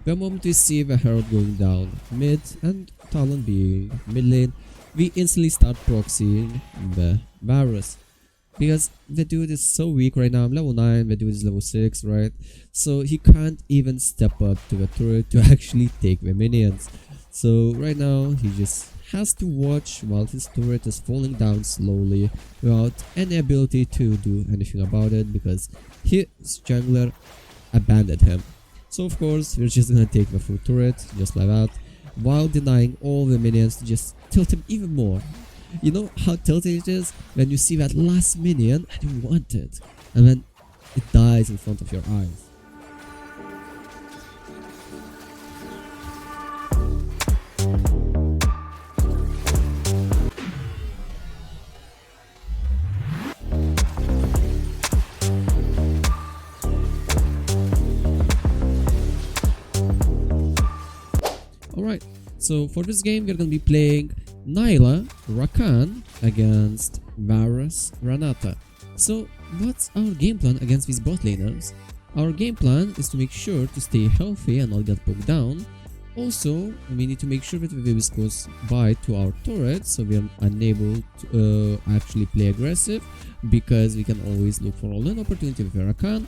The moment we see the Herald going down mid and Talon being mid lane, we instantly start proxying the Varus. Because the dude is so weak right now. I'm level 9, the dude is level 6, right? So he can't even step up to the turret to actually take the minions. So right now he just has to watch while his turret is falling down slowly without any ability to do anything about it because his jungler abandoned him. So of course we're just gonna take the full turret just like that while denying all the minions to just tilt him even more. You know how tilting it is when you see that last minion and you want it, and then it dies in front of your eyes. Alright, so for this game we're gonna be playing Nilah Rakan against Varus Renata. So what's our game plan against these bot laners? Our game plan is to make sure to stay healthy and not get poked down. Also, we need to make sure that the Varus goes by to our turret so we are unable to actually play aggressive because we can always look for all-in opportunity with Rakan.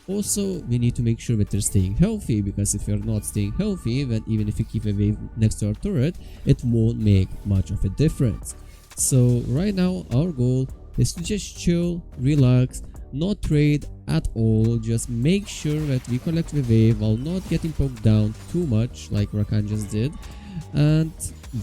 Also, we need to make sure that they're staying healthy because if you're not staying healthy, then even if you keep a wave next to our turret, it won't make much of a difference. So right now, our goal is to just chill, relax, not trade at all, just make sure that we collect the wave while not getting poked down too much like Rakan just did. And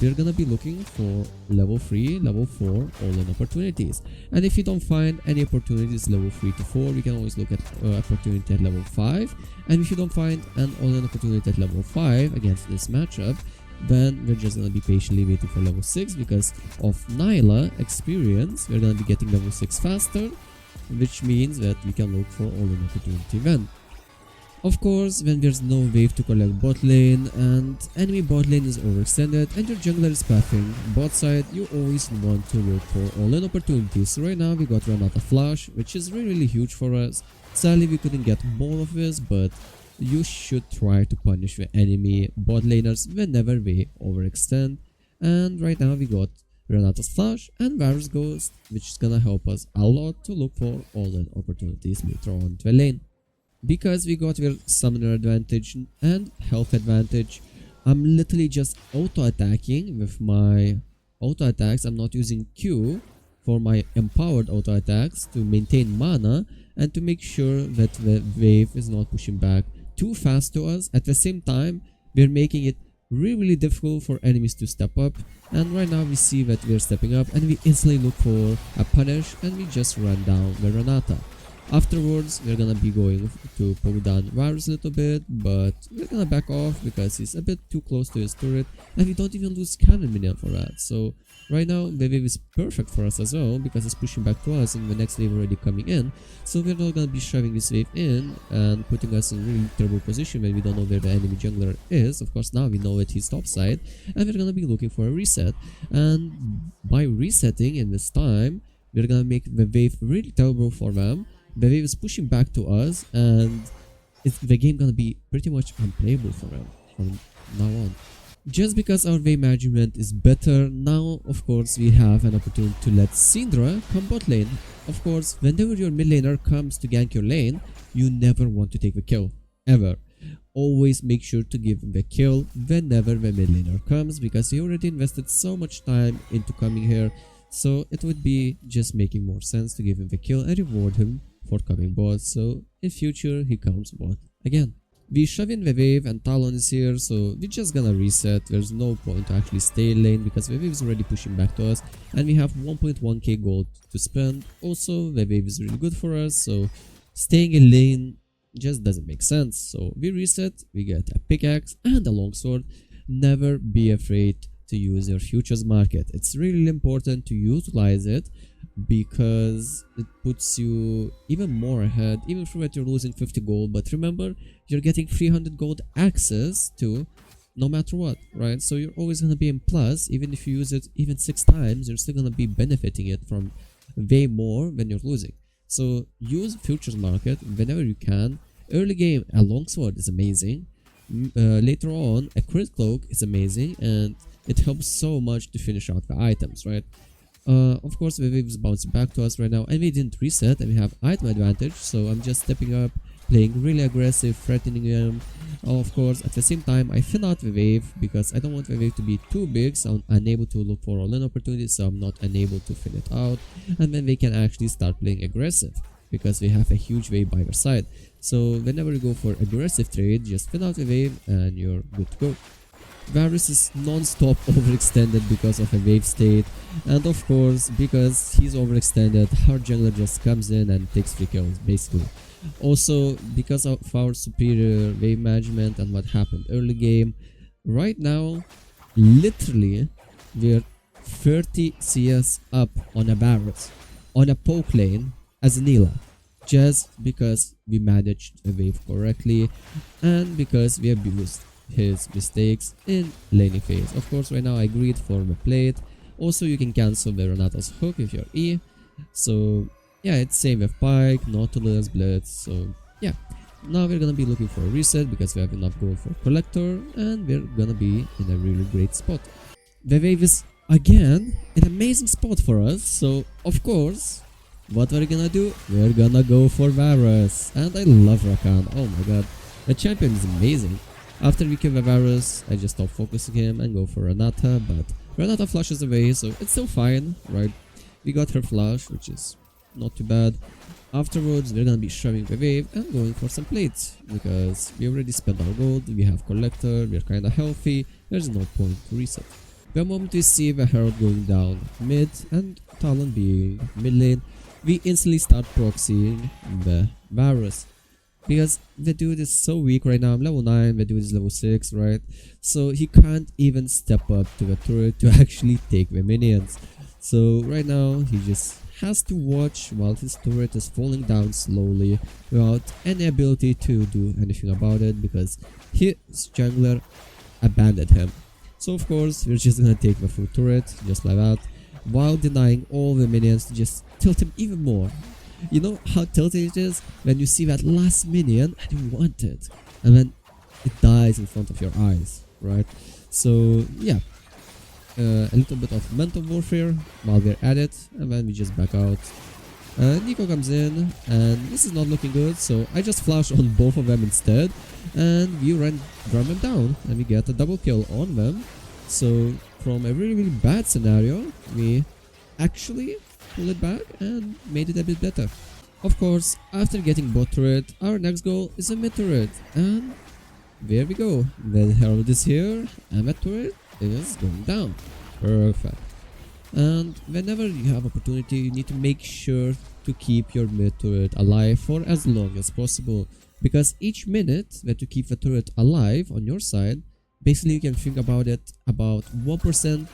we're gonna be looking for level 3, level 4 all-in opportunities. And if you don't find any opportunities level 3 to 4, we can always look at opportunity at level 5. And if you don't find an all-in opportunity at level 5 against this matchup, then we're just gonna be patiently waiting for level 6 because of Nilah experience. We're gonna be getting level 6 faster, which means that we can look for all-in opportunity then. Of course, when there's no wave to collect bot lane and enemy bot lane is overextended and your jungler is pathing bot side, you always want to look for all-in opportunities. So right now we got Renata Flash, which is really huge for us. Sadly we couldn't get more of this, but you should try to punish the enemy bot laners whenever they overextend. And right now we got Renata's Flash and Varus Ghost, which is gonna help us a lot to look for all-in opportunities later on the lane. Because we got their summoner advantage and health advantage, I'm literally just auto-attacking with my auto-attacks. I'm not using Q for my empowered auto-attacks to maintain mana and to make sure that the wave is not pushing back too fast to us. At the same time, we're making it really difficult for enemies to step up, and right now we see that we're stepping up and we instantly look for a punish and we just run down the Renata. Afterwards, we're gonna be going to poke down Varus a little bit, but we're gonna back off because he's a bit too close to his turret and we don't even lose cannon minion for that. So right now the wave is perfect for us as well because it's pushing back to us and the next wave already coming in. So we're not gonna be shoving this wave in and putting us in a really terrible position when we don't know where the enemy jungler is. Of course now we know that he's topside and we're gonna be looking for a reset, and by resetting in this time we're gonna make the wave really terrible for them. The wave is pushing back to us and the game gonna be pretty much unplayable for them from now on. Just because our wave management is better, now of course we have an opportunity to let Syndra come bot lane. Of course, whenever your mid laner comes to gank your lane, you never want to take the kill, ever. Always make sure to give him the kill whenever the mid laner comes because he already invested so much time into coming here. So it would be just making more sense to give him the kill and reward him for coming bot, so in future he comes bot again. We shove in the wave and Talon is here, so we're just gonna reset. There's no point to actually stay in lane because the wave is already pushing back to us and we have 1.1k gold to spend. Also the wave is really good for us, so staying in lane just doesn't make sense. So we reset, we get a pickaxe and a longsword. Never be afraid to use your futures market. It's really important to utilize it because it puts you even more ahead, even though you're losing 50 gold. But remember, you're getting 300 gold access to no matter what, right? So you're always going to be in plus. Even if you use it even 6 times, you're still going to be benefiting it from way more when you're losing. So use futures market whenever you can. Early game, a longsword is amazing. later on, a crit cloak is amazing and it helps so much to finish out the items, right? Of course, the wave is bouncing back to us right now, and we didn't reset, and we have item advantage. So I'm just stepping up, playing really aggressive, threatening them. Of course, at the same time, I thin out the wave because I don't want the wave to be too big, so I'm unable to look for all-in opportunities. So I'm not unable to thin it out, and then they can actually start playing aggressive because we have a huge wave by their side. So whenever you go for aggressive trade, just thin out the wave, and you're good to go. Varus is non-stop overextended because of a wave state, and of course because he's overextended, our jungler just comes in and takes 3 kills basically. Also because of our superior wave management and what happened early game, right now literally we're 30 CS up on a Varus on a poke lane as a Nilah, just because we managed the wave correctly and because we abused his mistakes in laning phase. Of course, right now I agreed for the plate. Also, you can cancel the Renata's hook if you're E. So yeah, it's same with Pike, Nautilus, Blitz. So yeah, now we're gonna be looking for a reset because we have enough gold for Collector, and we're gonna be in a really great spot. The wave is again an amazing spot for us. So of course, what are we gonna do? We're gonna go for Varus, and I love Rakan. Oh my god, the champion is amazing. After we kill the Varus, I just stop focusing him and go for Renata, but Renata flushes away, so it's still fine, right? We got her flash, which is not too bad. Afterwards, we're gonna be shoving the wave and going for some plates, because we already spent our gold, we have Collector, we're kinda healthy, there's no point to reset. The moment we see the Herald going down mid and Talon being mid lane, we instantly start proxying the Varus. Because the dude is so weak right now. I'm level 9, the dude is level 6, right? So he can't even step up to the turret to actually take the minions. So right now he just has to watch while his turret is falling down slowly without any ability to do anything about it because his jungler abandoned him. So of course we're just gonna take the full turret just like that while denying all the minions to just tilt him even more. You know how tilting it is when you see that last minion and you want it, and then it dies in front of your eyes, right? So yeah, a little bit of mental warfare while we're at it, and then we just back out. Nico comes in, and this is not looking good, so I just flash on both of them instead, and we drum them down, and we get a double kill on them. So from a really bad scenario, we actually pull it back and made it a bit better. Of course, after getting bot turret, our next goal is a mid turret, and there we go. The Herald is here and the turret is going down. Perfect. And whenever you have opportunity, you need to make sure to keep your mid turret alive for as long as possible, because each minute that you keep the turret alive on your side, basically you can think about it about 1%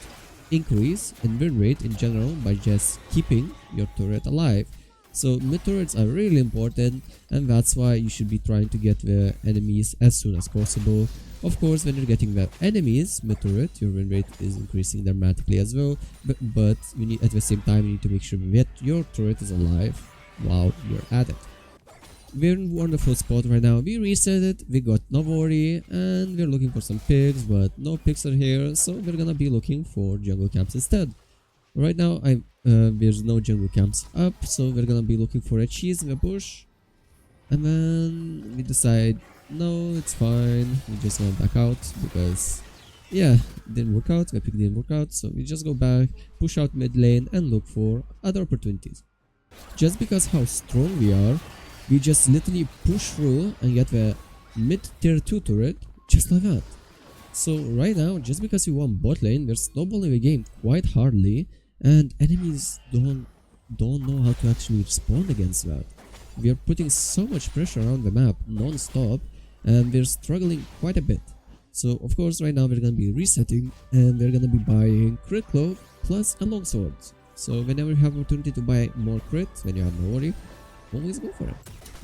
increase in win rate in general by just keeping your turret alive. So mid turrets are really important, and that's why you should be trying to get the enemies as soon as possible. Of course, when you're getting the enemies mid turret, your win rate is increasing dramatically as well, but you need, at the same time, you need to make sure that your turret is alive while you're at it. We're in a wonderful spot right now. We reset it, we got Navori, and we're looking for some pigs, but no pigs are here, so we're gonna be looking for jungle camps instead. Right now, there's no jungle camps up, so we're gonna be looking for a cheese in the bush. And then we decide, no, it's fine, we just gonna back out, because, yeah, it didn't work out, the pick didn't work out, so we just go back, push out mid lane, and look for other opportunities. Just because how strong we are, we just literally push through and get the mid tier 2 turret just like that. So right now, just because we won bot lane, we're snowballing the game quite hardly, and enemies don't know how to actually respond against that. We are putting so much pressure on the map non-stop, and we're struggling quite a bit. So of course right now we're gonna be resetting, and we're gonna be buying crit cloak plus a longsword. So whenever you have opportunity to buy more crit when you have no worry, always go for it.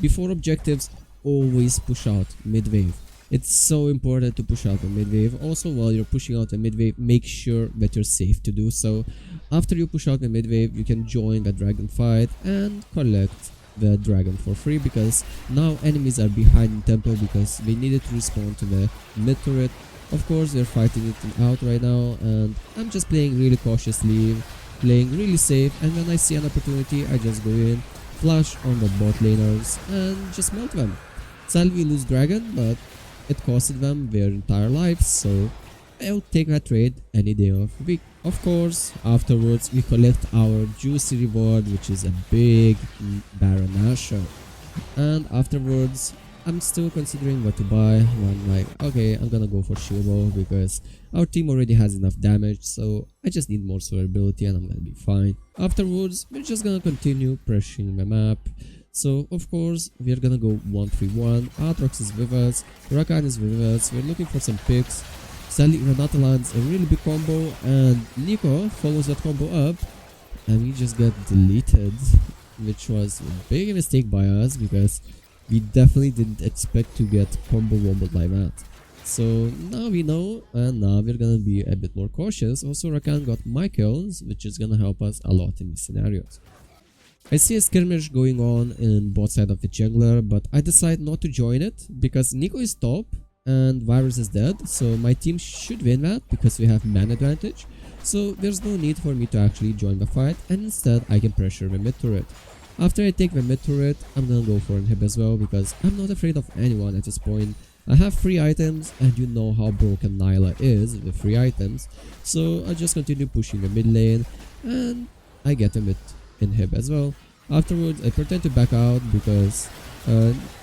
Before objectives, always push out mid wave. It's so important to push out the mid wave. Also, while you're pushing out the mid wave, make sure that you're safe to do so. After you push out the mid wave, you can join the dragon fight and collect the dragon for free, because now enemies are behind the temple because they needed to respawn to the mid turret. Of course, they're fighting it out right now, and I'm just playing really cautiously, playing really safe, and when I see an opportunity, I just go in, flash on the bot laners, and just melt them. Sadly, we lose dragon, but it costed them their entire lives, so I'll take that trade any day of the week. Of course, afterwards we collect our juicy reward, which is a big Baron Nashor. And afterwards, I'm still considering what to buy. I'm like, okay, I'm gonna go for Shield because our team already has enough damage, so I just need more survivability and I'm gonna be fine. Afterwards, we're just gonna continue pressuring the map. So, of course, we're gonna go 1-3-1. Aatrox is with us, Rakan is with us, we're looking for some picks. Sadly, Renata lands a really big combo, and Nico follows that combo up, and we just get deleted, which was a big mistake by us because we definitely didn't expect to get combo wombled like that. So now we know, and now we're gonna be a bit more cautious. Also, Rakan got my kills, which is gonna help us a lot in these scenarios. I see a skirmish going on in both side of the jungler, but I decide not to join it because Nico is top and Varus is dead, so my team should win that because we have man advantage. So there's no need for me to actually join the fight, and instead I can pressure the mid turret. After I take the mid turret, I'm gonna go for an inhib as well because I'm not afraid of anyone at this point. I have free items, and you know how broken Nilah is with free items, so I just continue pushing the mid lane, and I get a mid inhib as well. Afterwards, I pretend to back out because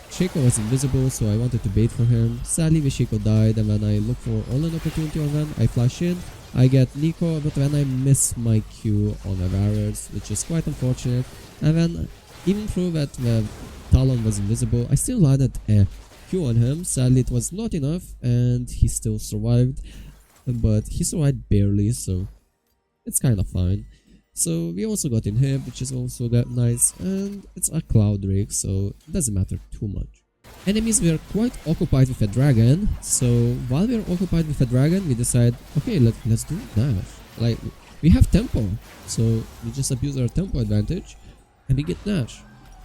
Shaco was invisible, so I wanted to bait for him. Sadly, the Shaco died, and when I look for all an opportunity on them, I flash in. I get Nico, but then I miss my Q on a Varus, which is quite unfortunate. And then, even though that the Talon was invisible, I still landed a Q on him. Sadly, it was not enough, and he still survived. But he survived barely, so it's kind of fine. So we also got inhib, which is also nice, and it's a cloud drake, so it doesn't matter too much. Enemies were quite occupied with a dragon, so while we are occupied with a dragon, we decide, okay, let's do Nash. Like, we have tempo, so we just abuse our tempo advantage, and we get Nash.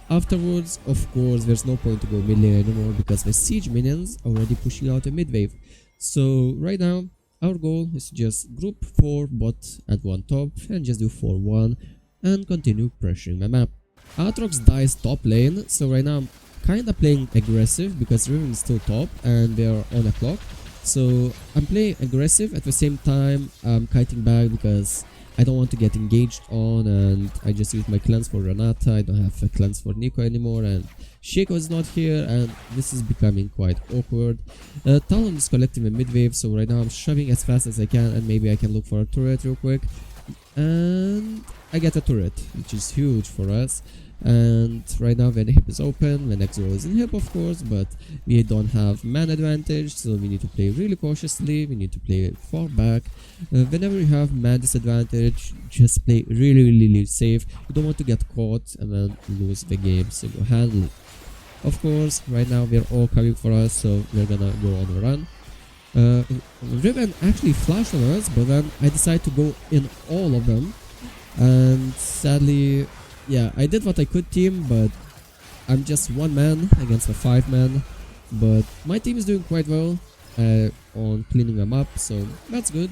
Afterwards, of course, there's no point to go mid lane anymore because the siege minions are already pushing out a mid wave. So right now, our goal is to just group 4 bot at one top and just do 4-1 and continue pressuring the map. Aatrox dies top lane, so right now I'm kinda playing aggressive because Riven is still top and they are on a clock. So I'm playing aggressive at the same time I'm kiting back because I don't want to get engaged on, and I just use my cleanse for Renata. I don't have a cleanse for Nico anymore, and Shaco is not here, and this is becoming quite awkward. Talon is collecting a mid wave, so right now I'm shoving as fast as I can, and maybe I can look for a turret real quick. And I get a turret, which is huge for us. And right now the inhib is open, the next row is inhib of course, but we don't have man advantage, so we need to play really cautiously, we need to play far back. Whenever you have man disadvantage, just play really safe. You don't want to get caught and then lose the game single-handedly. Of course, right now they're all coming for us, so we're gonna go on a run. Riven actually flashed on us, but then I decided to go in all of them, and sadly, yeah, I did what I could, team, but I'm just one man against a 5 man. But my team is doing quite well on cleaning them up, so that's good.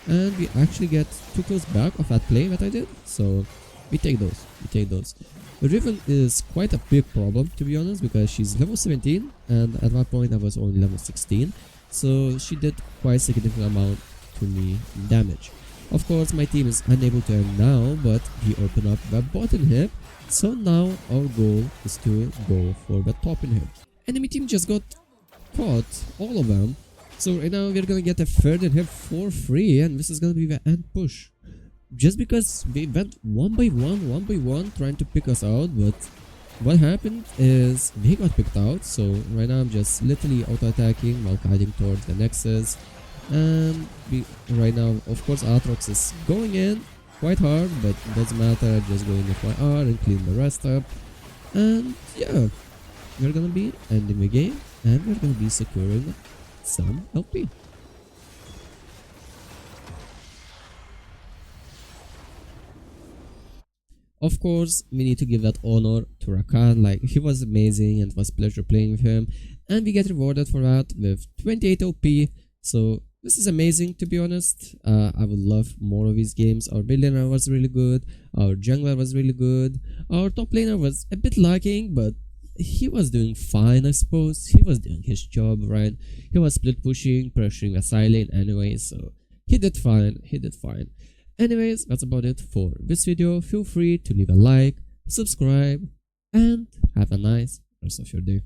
And we actually get 2 kills back of that play that I did, so we take those. Riven is quite a big problem, to be honest, because she's level 17, and at that point I was only level 16, so she did quite a significant amount to me in damage. Of course, my team is unable to end now, but we open up the bot inhib, so now our goal is to go for the top inhib. Enemy team just got caught, all of them, so right now we're gonna get a third inhib for free, and this is gonna be the end push. Just because they went one by one, trying to pick us out, but what happened is they got picked out, so right now I'm just literally auto-attacking while guiding towards the nexus. And right now, of course, Aatrox is going in quite hard, but it doesn't matter, just go in with my R and clean the rest up. And yeah, we're gonna be ending the game, and we're gonna be securing some LP. of course, we need to give that honor to Rakan. Like, he was amazing and it was a pleasure playing with him. And we get rewarded for that with 28 OP. So this is amazing, to be honest. I would love more of these games. Our mid laner was really good. Our jungler was really good. Our top laner was a bit lacking, but he was doing fine, I suppose. He was doing his job, right? He was split pushing, pressuring a side lane anyway, so he did fine. He did fine. Anyways, that's about it for this video. Feel free to leave a like, subscribe, and have a nice rest of your day.